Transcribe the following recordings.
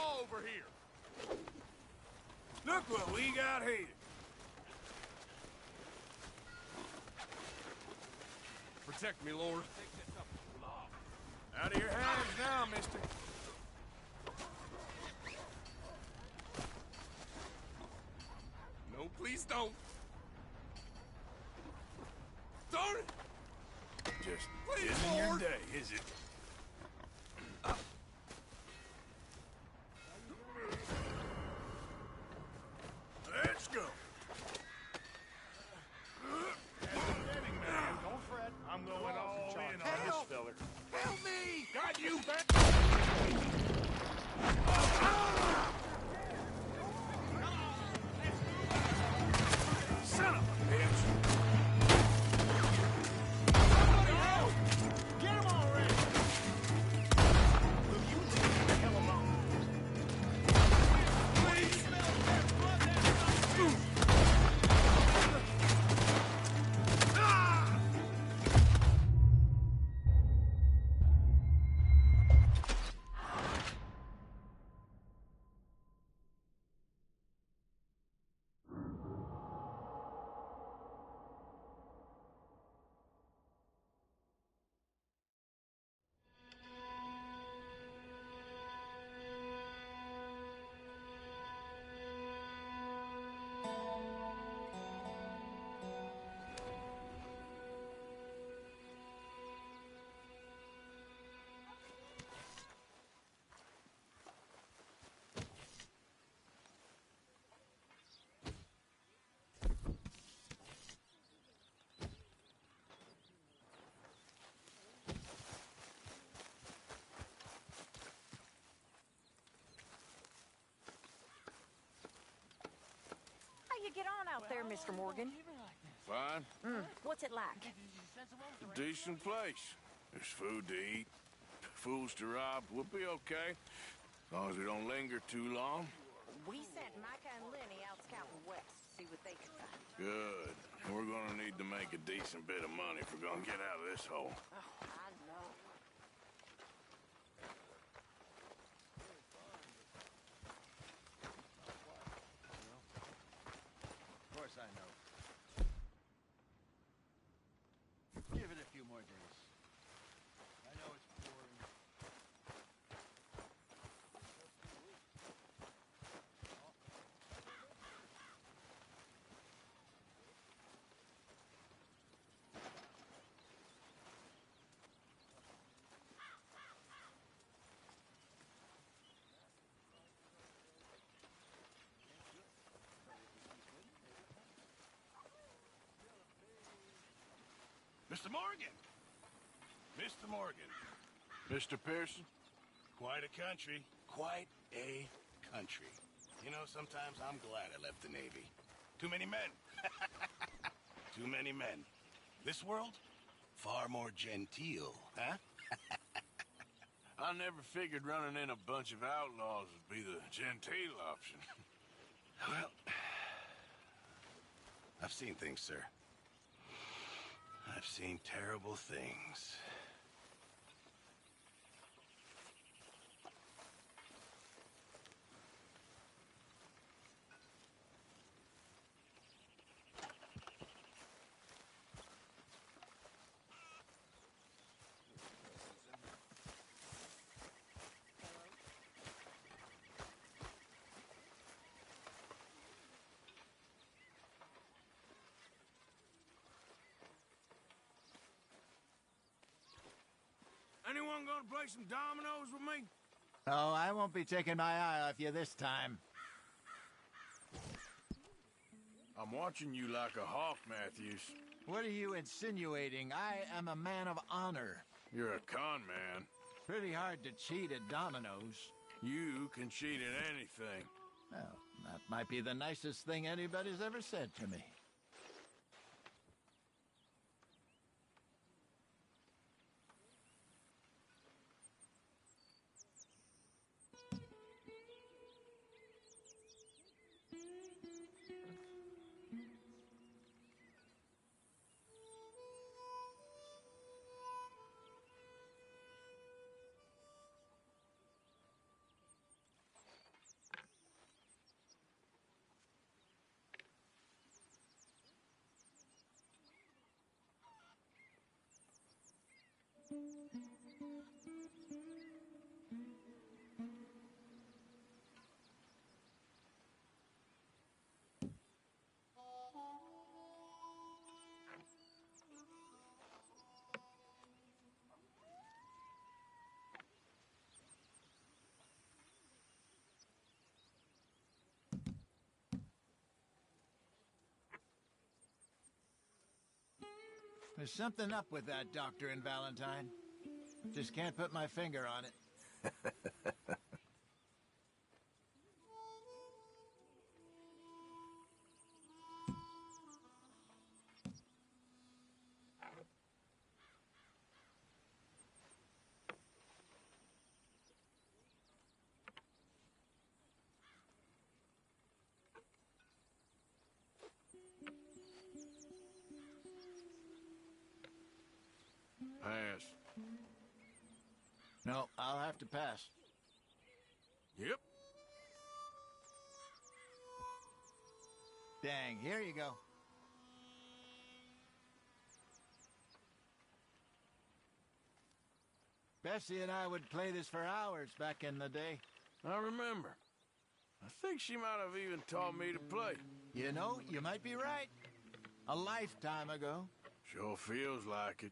law over here. Look what we got here. Protect me, Lord. Out of your hands now, mister. No, please don't. Don't! Just Please, isn't your Lord. day, is it? Let's go. Don't fret. I'm going all in on this feller. Help me! Got you back! Son of a bitch. Get him already! Will you leave the hell alone? Please! How you get on out there, Mr. Morgan? Fine. What's it like? Decent place. There's food to eat. Fools to rob. We'll be okay. As long as we don't linger too long. We sent Micah and Lenny out scouting west to see what they could find. Good. We're gonna need to make a decent bit of money if we're gonna get out of this hole. Oh, I know. Of course I know. Give it a few more days. I know it's boring. Mr. Morgan! Mr. Morgan. Mr. Pearson? Quite a country. Quite a country. You know, sometimes I'm glad I left the Navy. Too many men. Too many men. This world? Far more genteel, huh? I never figured running in a bunch of outlaws would be the genteel option. Well, I've seen things, sir. I've seen terrible things. Anyone gonna play some dominoes with me? Oh, I won't be taking my eye off you this time. I'm watching you like a hawk, Matthews. What are you insinuating? I am a man of honor. You're a con man. Pretty hard to cheat at dominoes. You can cheat at anything. Well, that might be the nicest thing anybody's ever said to me. There's something up with that doctor and Valentine. Just can't put my finger on it. Pass. No, I'll have to pass. Yep. Dang, here you go. Bessie and I would play this for hours back in the day. I remember. I think she might have even taught me to play. You know, you might be right. A lifetime ago. Sure feels like it.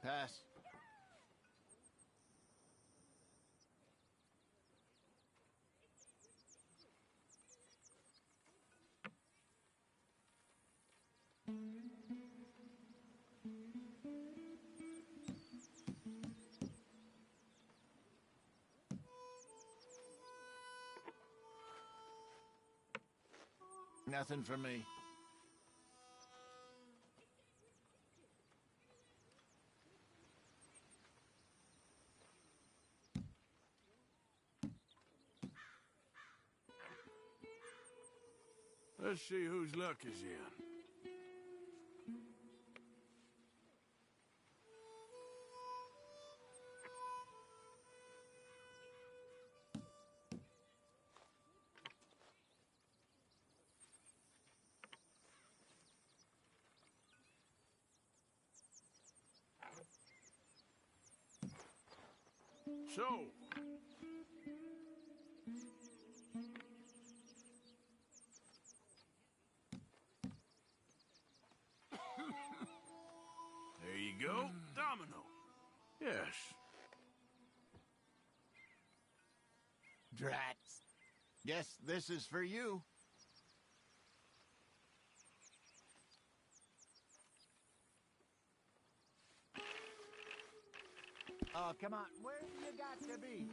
Pass. Nothing for me. Let's see whose luck is in. So, there you go, domino. Yes. Drats. Guess this is for you. Oh, come on. Where do you got to be?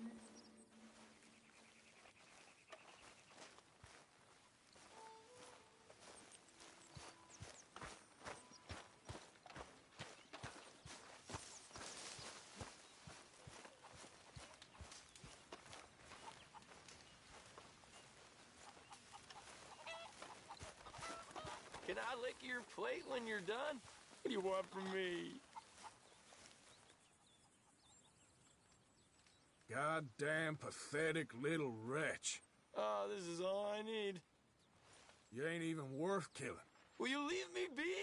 Can I lick your plate when you're done? What do you want from me? Goddamn pathetic little wretch. Oh, this is all I need. You ain't even worth killing. Will you leave me be?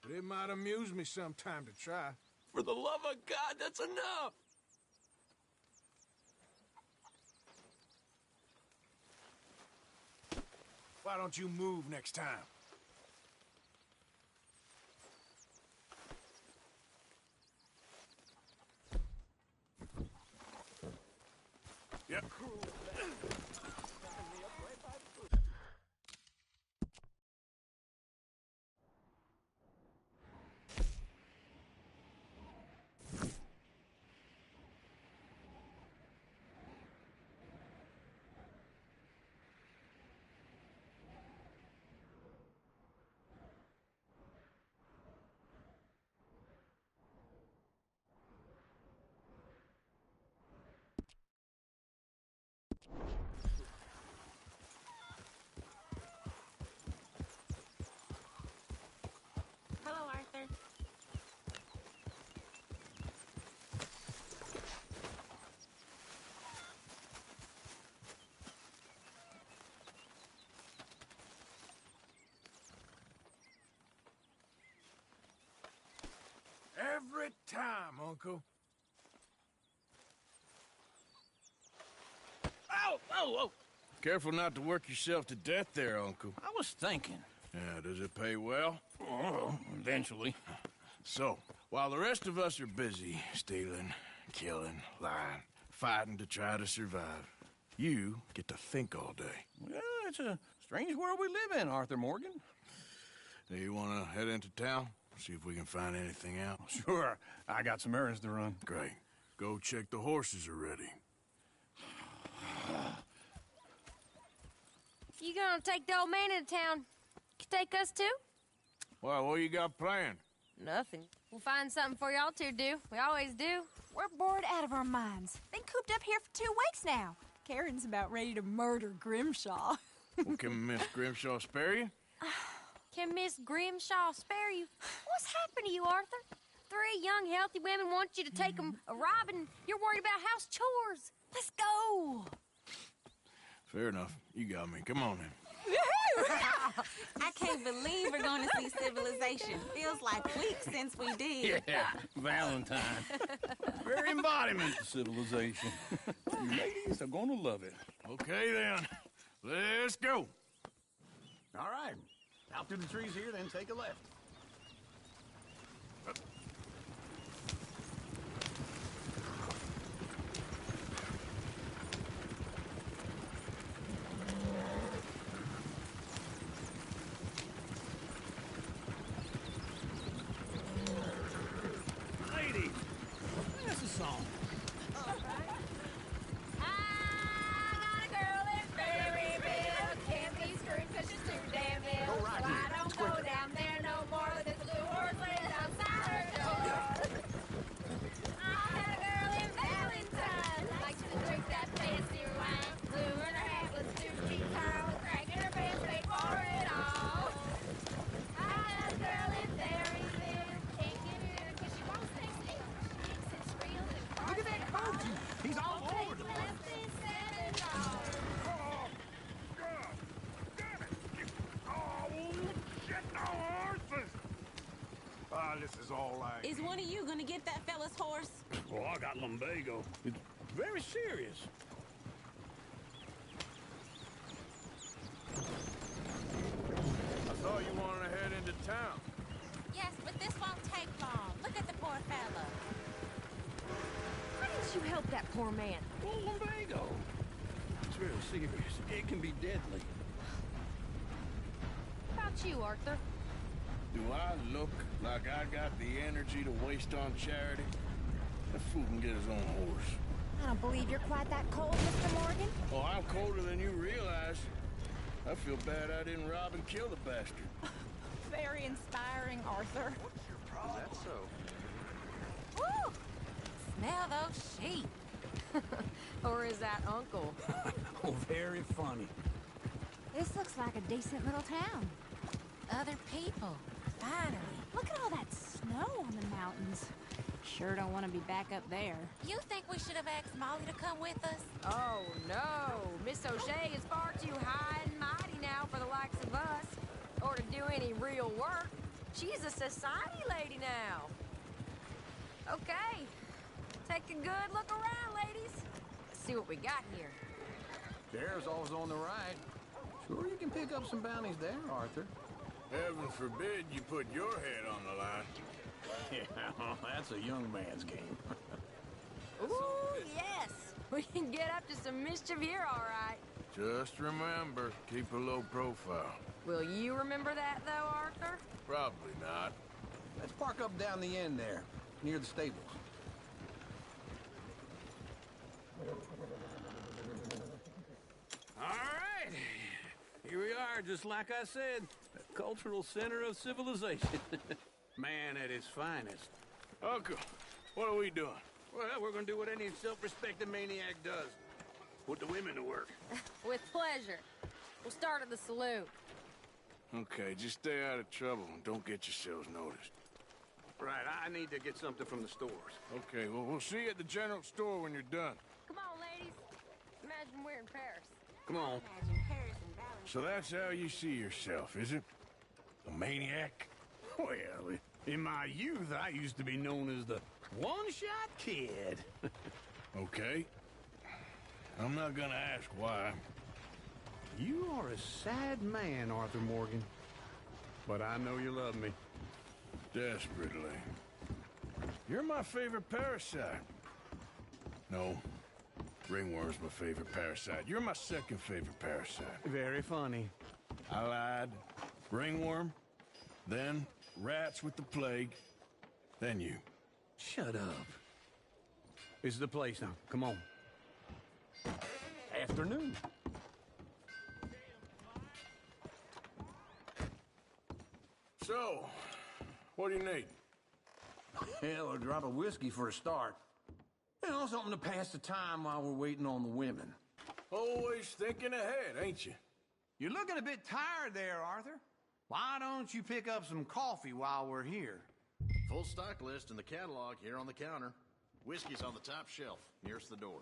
But it might amuse me sometime to try. For the love of God, that's enough! Why don't you move next time? Yep. Uncle. Ow! Oh, oh! Careful not to work yourself to death there, Uncle. I was thinking. Yeah, does it pay well? Oh, eventually. So, while the rest of us are busy stealing, killing, lying, fighting to try to survive, you get to think all day. Well, it's a strange world we live in, Arthur Morgan. Do you want to head into town? See if we can find anything out? Sure, I got some errands to run. Great. Go check the horses are ready. You gonna take the old man into town? Can take us too? Well, what you got planned? Nothing. We'll find something for y'all to do. We always do. We're bored out of our minds. Been cooped up here for 2 weeks now. Karen's about ready to murder Grimshaw. Well, can Miss Grimshaw spare you? Can Miss Grimshaw spare you? What's happened to you, Arthur? 3 young, healthy women want you to take them a robbing. You're worried about house chores. Let's go. Fair enough. You got me. Come on then. I can't believe we're going to see civilization. Feels like weeks since we did. Yeah, Valentine. Very embodiment of civilization. You ladies are going to love it. Okay then. Let's go. All right. Out through the trees here, then take a left. Lady, that's a song. I got a girl in Berryville. Can't be screwed 'cause she's too damn ill. Go right So here. I don't It's go quicker. down there no more. There's a blue horse laying outside her door. I had a girl in Valentine. Likes to drink that fancy wine. Blue in her hat was 2 feet tall. Cracking her pants, paid for it all. I had a girl in Berryville. Can't get her in 'cause she won't stay still. She thinks it's real. Look at that coach. He's all over the place. This is all I... Is one of you going to get that fella's horse? Oh, I got lumbago. It's very serious. I thought you wanted to head into town. Yes, but this won't take long. Look at the poor fella. Why didn't you help that poor man? Well, lumbago. It's real serious. It can be deadly. How about you, Arthur? Do I look like I got the energy to waste on charity? That fool can get his own horse. I don't believe you're quite that cold, Mr. Morgan. Oh, I'm colder than you realize. I feel bad I didn't rob and kill the bastard. Very inspiring, Arthur. Is that so? Woo! Smell those sheep. Or is that Uncle? Oh, very funny. This looks like a decent little town. Other people. Finally. Look at all that snow on the mountains. Sure don't want to be back up there. You think we should have asked Molly to come with us? Oh, no. Miss O'Shea is far too high and mighty now for the likes of us. Or to do any real work. She's a society lady now. Okay. Take a good look around, ladies. Let's see what we got here. There's always on the right. Sure, you can pick up some bounties there, Arthur. Heaven forbid you put your head on the line. Yeah, that's a young man's game. Ooh, yes. We can get up to some mischief here, all right. Just remember, keep a low profile. Will you remember that, though, Arthur? Probably not. Let's park up down the end there, near the stables. All right. Here we are, just like I said. The cultural center of civilization. Man at his finest. Uncle, what are we doing? Well, we're gonna do what any self-respecting maniac does. Put the women to work. With pleasure. We'll start at the saloon. Okay, just stay out of trouble and don't get yourselves noticed. Right, I need to get something from the stores. Okay, well, we'll see you at the general store when you're done. Come on, ladies. Imagine we're in Paris. Come on. Imagine Paris and Valentine. So that's how you see yourself, is it? A maniac? Well, in my youth, I used to be known as the One-shot kid. Okay. I'm not gonna ask why. You are a sad man, Arthur Morgan. But I know you love me. Desperately. You're my favorite parasite. No. Ringworm's my favorite parasite. You're my second favorite parasite. Very funny. I lied. Ringworm, then rats with the plague, then you. Shut up. This is the place now. Come on. Afternoon. So, what do you need? Hell, a drop of whiskey for a start. You know, something to pass the time while we're waiting on the women. Always thinking ahead, ain't you? You're looking a bit tired there, Arthur. Why don't you pick up some coffee while we're here? Full stock list in the catalog here on the counter. Whiskey's on the top shelf, nearest the door.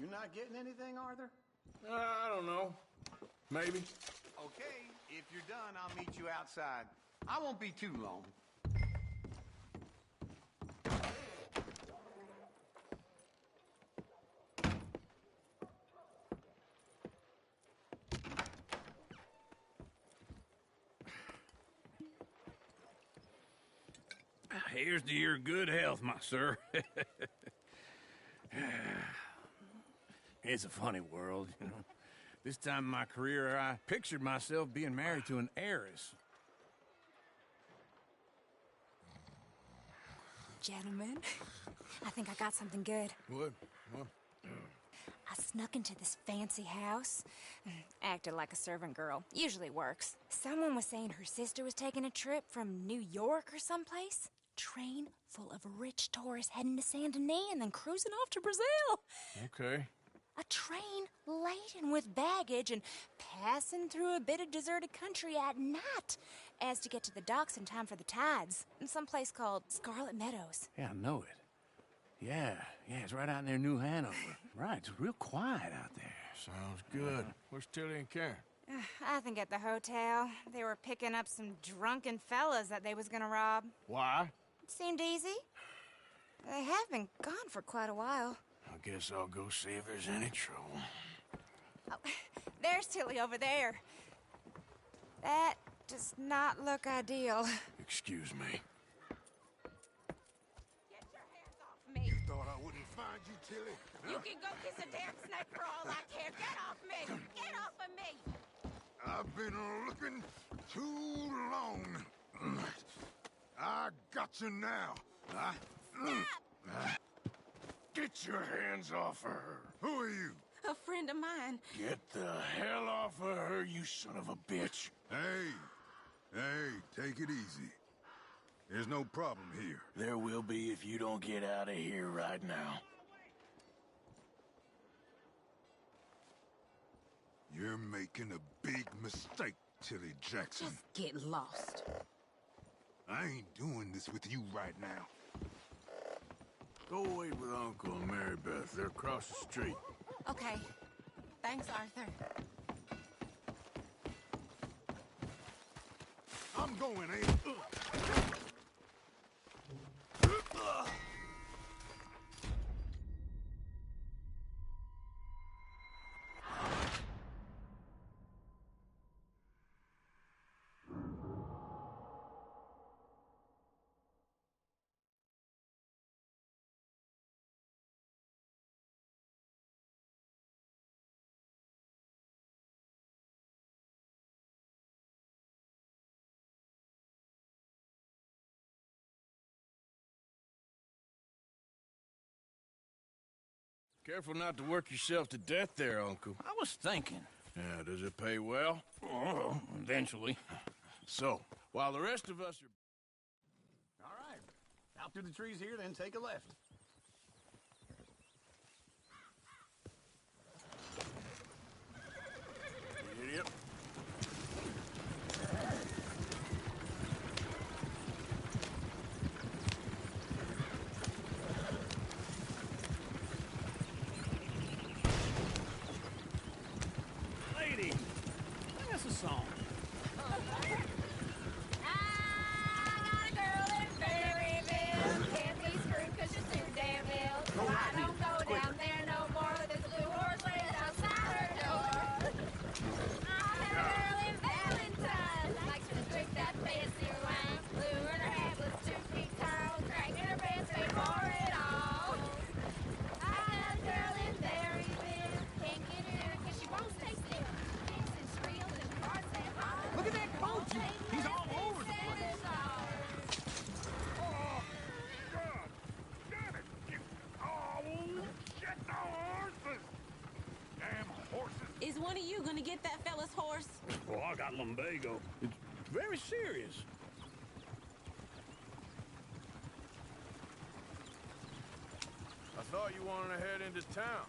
You not getting anything, Arthur? I don't know. Maybe. Okay, if you're done, I'll meet you outside. I won't be too long. Here's to your good health, my sir. It's a funny world, you know. This time in my career, I pictured myself being married to an heiress. Gentlemen, I think I got something good. What? I snuck into this fancy house, acted like a servant girl. Usually works. Someone was saying her sister was taking a trip from New York or someplace. Train full of rich tourists heading to Saint Denis and then cruising off to Brazil. Okay. A train laden with baggage and passing through a bit of deserted country at night as to get to the docks in time for the tides in some place called Scarlet Meadows. Yeah, I know it. Yeah, it's right out near New Hanover. Right, it's real quiet out there. Sounds good. Where's Tilly and Karen? I think at the hotel. They were picking up some drunken fellas that they was gonna rob. Why? It seemed easy. They have been gone for quite a while. I guess I'll go see if there's any trouble. Oh, there's Tilly over there. That does not look ideal. Excuse me. Get your hands off me. Thought I wouldn't find you, Tilly. You can go kiss a damn snake for all I care. Get off me! Get off of me! I've been looking too long. I got you now. Get your hands off of her. Who are you? A friend of mine. Get the hell off of her, you son of a bitch. Hey, take it easy. There's no problem here. There will be if you don't get out of here right now. You're making a big mistake, Tilly Jackson. Just get lost. I ain't doing this with you right now. Go wait with Uncle and Mary Beth. They're across the street. Okay. Thanks, Arthur. I'm going, Abe. Careful not to work yourself to death there, Uncle. I was thinking. Yeah, does it pay well? Oh, eventually. So, while the rest of us are... All right. Out through the trees here, then take a left. Idiot. When are you gonna get that fella's horse? Oh, I got lumbago. It's very serious. I thought you wanted to head into town.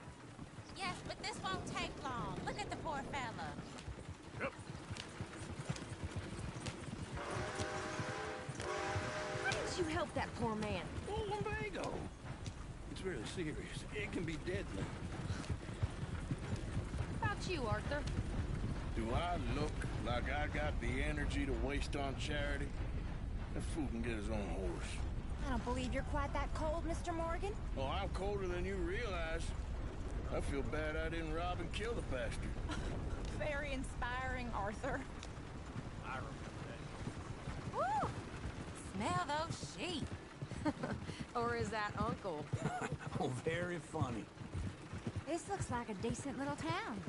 Yes, but this won't take long. Look at the poor fella. Yep. Why didn't you help that poor man? Oh, lumbago. It's very serious. It can be deadly. How about you, Arthur? Do I look like I got the energy to waste on charity? That fool can get his own horse. I don't believe you're quite that cold, Mr. Morgan. Oh, I'm colder than you realize. I feel bad I didn't rob and kill the bastard. Very inspiring, Arthur. I remember that. Woo! Smell those sheep. Or is that Uncle? Oh, very funny. This looks like a decent little town.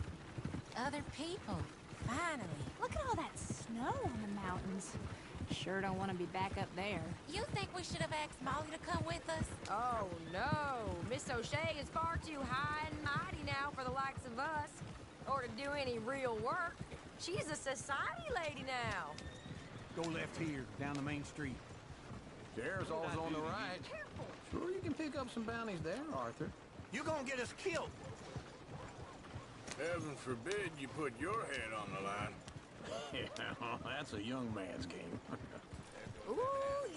Other people. Finally. Look at all that snow on the mountains. Sure don't want to be back up there. You think we should have asked Molly to come with us? Oh, no. Miss O'Shea is far too high and mighty now for the likes of us. Or to do any real work. She's a society lady now. Go left here, down the main street. There's always on the right. Sure, you can pick up some bounties there, Arthur. You're gonna get us killed. Heaven forbid you put your head on the line. Yeah, that's a young man's game. Ooh,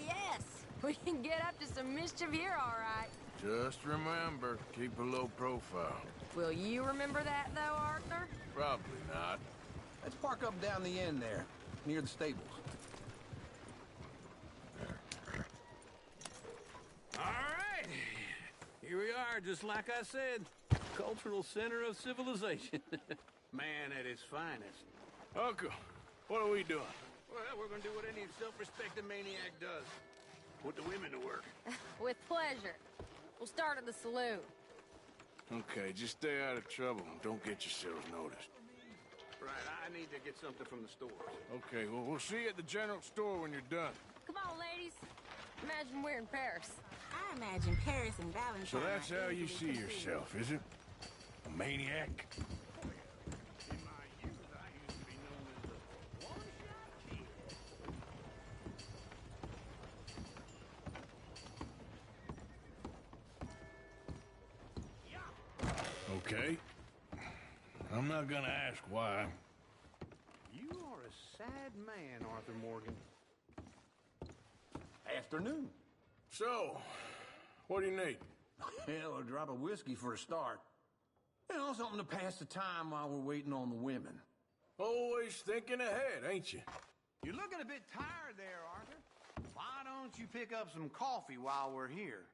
yes. We can get up to some mischief here, all right. Just remember, keep a low profile. Will you remember that, though, Arthur? Probably not. Let's park up down the end there, near the stables. All right. Here we are, just like I said. Cultural center of civilization. Man at his finest. Uncle, what are we doing? Well, we're gonna do what any self-respecting maniac does. Put the women to work. With pleasure. We'll start at the saloon. Okay, just stay out of trouble and don't get yourselves noticed. Right, I need to get something from the stores. Okay, well, we'll see you at the general store when you're done. Come on, ladies. Imagine we're in Paris. I imagine Paris and Valentine. So that's are how you easily see confused. yourself, is it? A maniac? In my youth, I used to be known as the one-shot kid. Okay. I'm not gonna ask why. You are a sad man, Arthur Morgan. Afternoon. So, what do you need? Hell, a drop of whiskey for a start. You know, something to pass the time while we're waiting on the women. Always thinking ahead, ain't you? You're looking a bit tired there, Arthur. Why don't you pick up some coffee while we're here?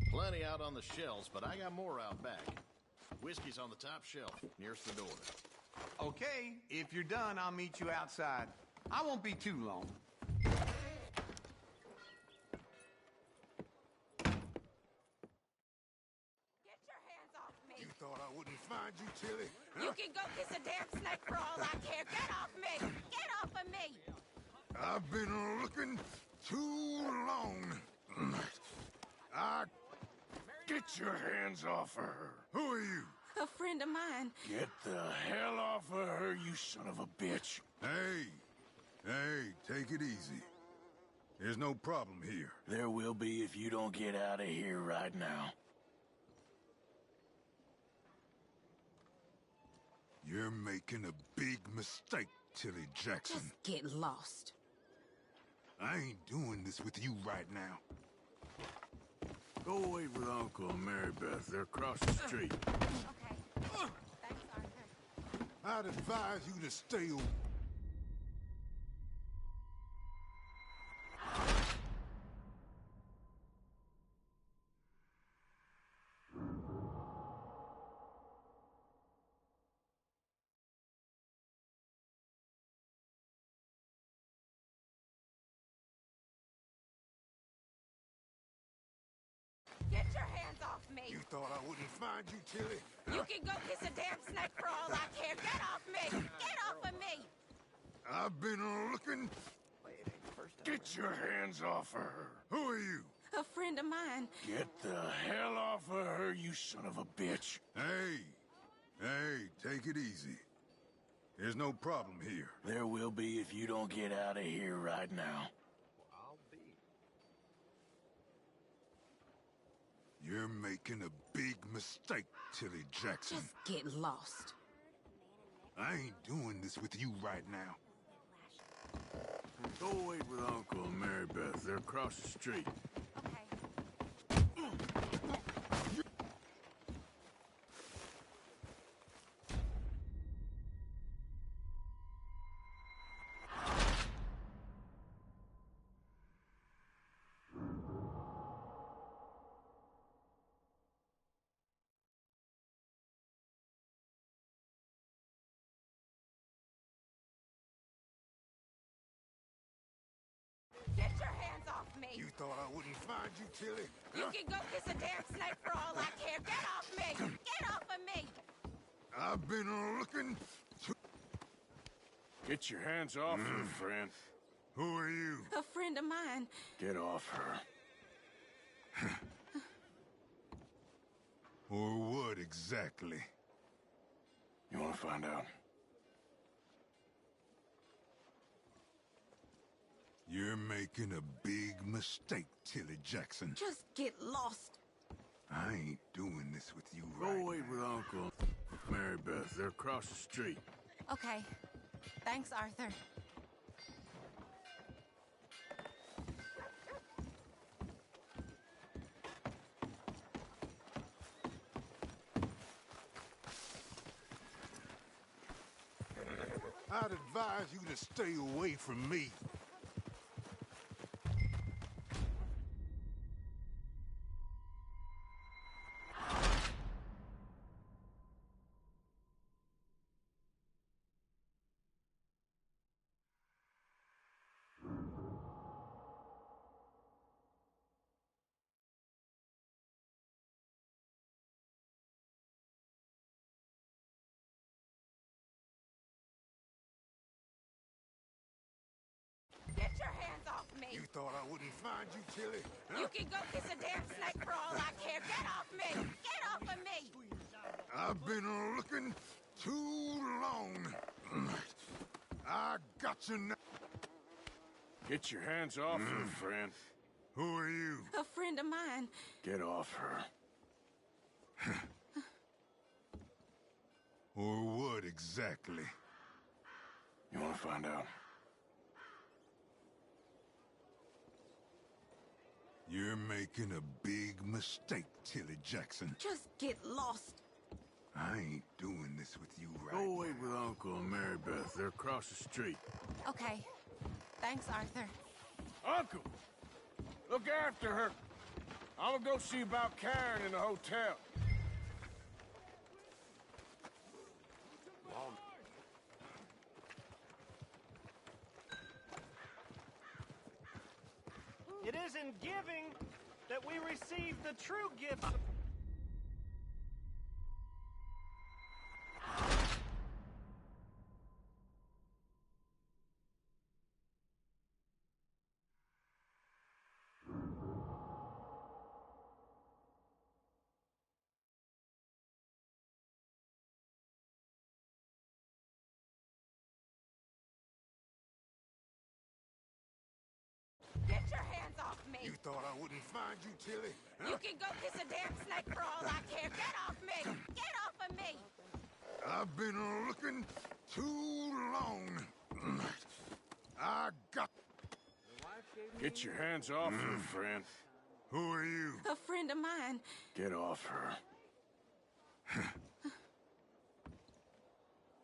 Plenty out on the shelves, but I got more out back. Whiskey's on the top shelf, nearest the door. Okay, if you're done, I'll meet you outside. I won't be too long. Get your hands off me. You thought I wouldn't find you, Tilly? You can go kiss a damn snake for all I care. Get off me! Get off of me! I've been looking too long. Get your hands off of her. Who are you? A friend of mine. Get the hell off of her, you son of a bitch. Hey, take it easy. There's no problem here. There will be if you don't get out of here right now. You're making a big mistake, Tilly Jackson. Just get lost. I ain't doing this with you right now. Go away with Uncle and Mary Beth. They're across the street. Okay. Thanks, Arthur. I'd advise you to stay away. Get your hands off me! You thought I wouldn't find you, Tilly? You can go kiss a damn snake for all I care. Get off me! Get off of me! I've been looking. Get your hands off of her. Who are you? A friend of mine. Get the hell off of her, you son of a bitch. Hey, take it easy. There's no problem here. There will be if you don't get out of here right now. You're making a big mistake, Tilly Jackson. Just get lost. I ain't doing this with you right now. Go wait with Uncle and Mary Beth. They're across the street. Okay. Get your hands off me! You thought I wouldn't find you, Tilly? You can go kiss a damn snake for all I care. Get off me! Get off of me! I've been looking to... Get your hands off her, friend. Who are you? A friend of mine. Get off her. Or what exactly? You want to find out? You're making a big mistake, Tilly Jackson. Just get lost. I ain't doing this with you Go right wait with Uncle Mary Beth. They're across the street. Okay. Thanks, Arthur. I'd advise you to stay away from me. Get your hands off me! You thought I wouldn't find you, Tilly? You can go kiss a damn snake for all I care. Get off me! Get off of me! I've been looking too long. I got you now. Get your hands off her, friend. Who are you? A friend of mine. Get off her. Or what exactly? You want to find out? You're making a big mistake, Tilly Jackson. Just get lost. I ain't doing this with you right Go now. wait with Uncle and Mary Beth. They're across the street. Okay. Thanks, Arthur. Uncle! Look after her. I'm gonna go see about Karen in the hotel. It is in giving that we receive the true gift. Get your hands off me! You thought I wouldn't find you, Tilly? You can go kiss a damn snake for all I care. Get off me! Get off of me! I've been looking too long. I got... Get your hands off her, friend. Who are you? A friend of mine. Get off her.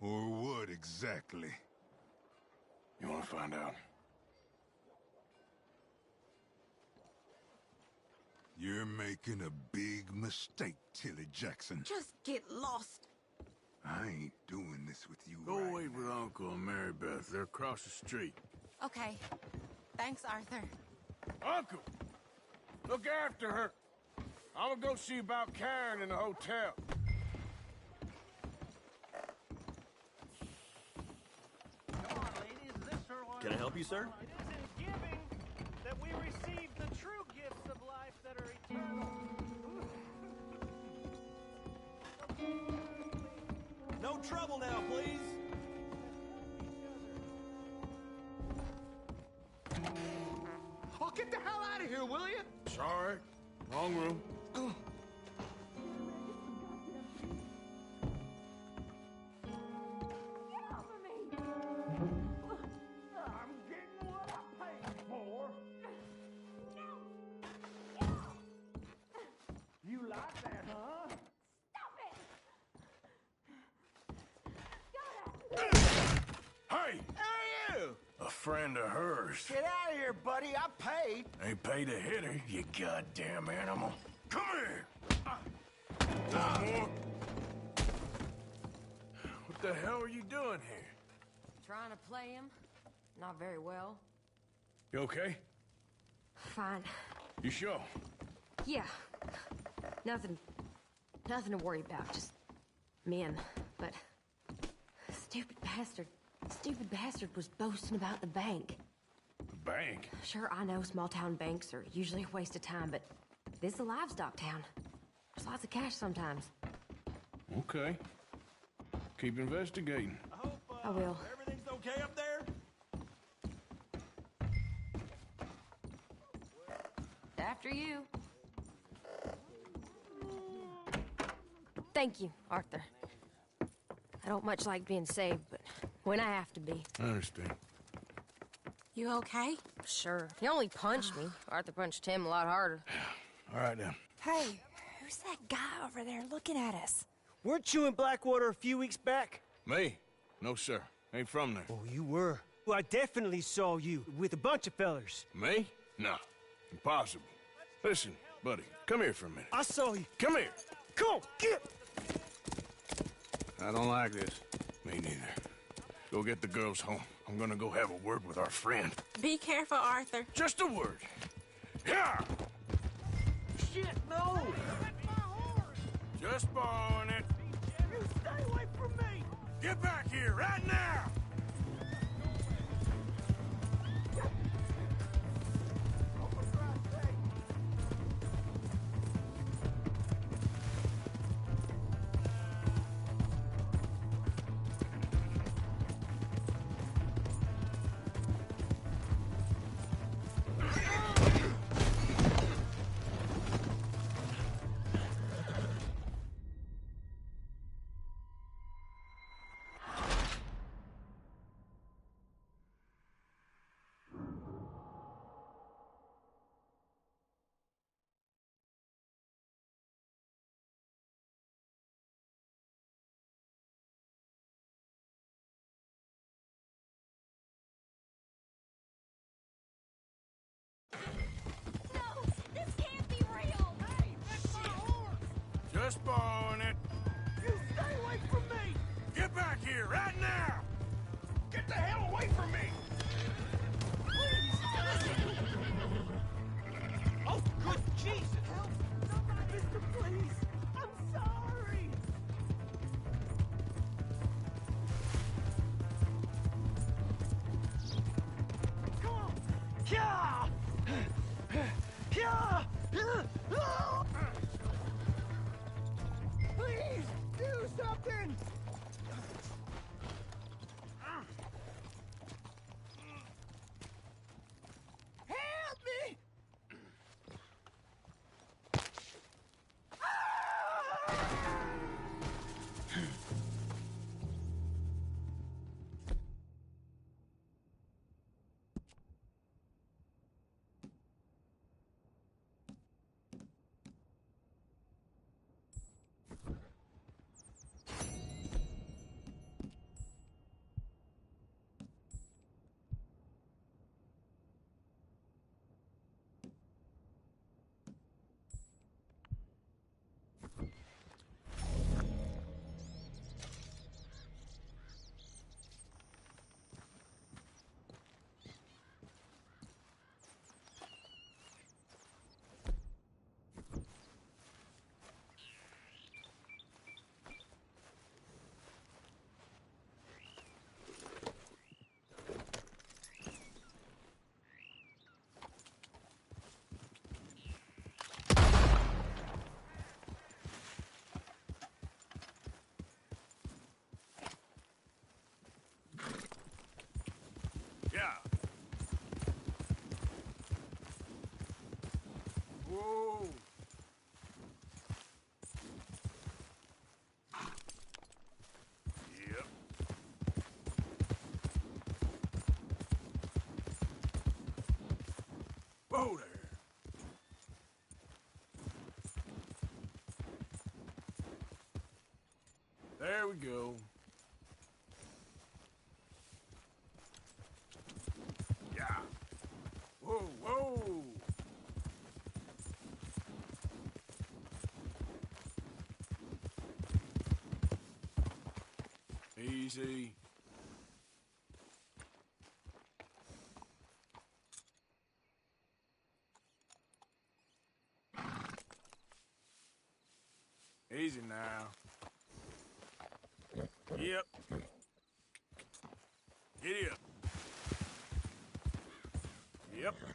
Or what exactly? You want to find out? You're making a big mistake, Tilly Jackson. Just get lost. I ain't doing this with you Go right wait with Uncle and Mary Beth. They're across the street. Okay. Thanks, Arthur. Uncle! Look after her. I'm gonna go see about Karen in the hotel. Can I help you, sir? It is in giving that we receive the true gifts of life that are eternal. No trouble now, please. Oh, get the hell out of here, will you? Sorry. Wrong room. I'm getting what I paid for. You like that, huh? Hey! Hey, you! A friend of hers. Get out of here, buddy. I paid. Ain't paid to hit her, you goddamn animal. Come here! More. What the hell are you doing here? Trying to play him? Not very well. You okay? Fine. You sure? Yeah. Nothing to worry about. Just men. But stupid bastard was boasting about the bank. The bank? Sure, I know small town banks are usually a waste of time, but this is a livestock town. There's lots of cash sometimes. Okay. Keep investigating. I will. Everything's okay up there? After you. Thank you, Arthur. I don't much like being saved, but when I have to be. I understand. You okay? Sure. He only punched me. Arthur punched him a lot harder. All right, now. Hey, who's that guy over there looking at us? Weren't you in Blackwater a few weeks back? Me? No, sir. Ain't from there. Oh, you were. Well, I definitely saw you with a bunch of fellers. Me? No. Impossible. Listen, buddy, come here for a minute. I saw you. Come here. Come on, get! I don't like this. Me neither. Go get the girls home. I'm gonna go have a word with our friend. Be careful, Arthur. Just a word. Yeah! Shit, no! Just borrowing it. You stay away from me! Get back here right now! Just borrowing it. You stay away from me! Get back here right now! Get the hell away from me! Oh, good Jesus! Help! Somebody, mister, please! I'm sorry! Come on! Yeah! Yeah! Please, do something! Help me! Whoa! Yep. Whoa there! There we go. Yeah. Whoa, whoa! Easy. Easy now. Yep. Giddy up. Yep.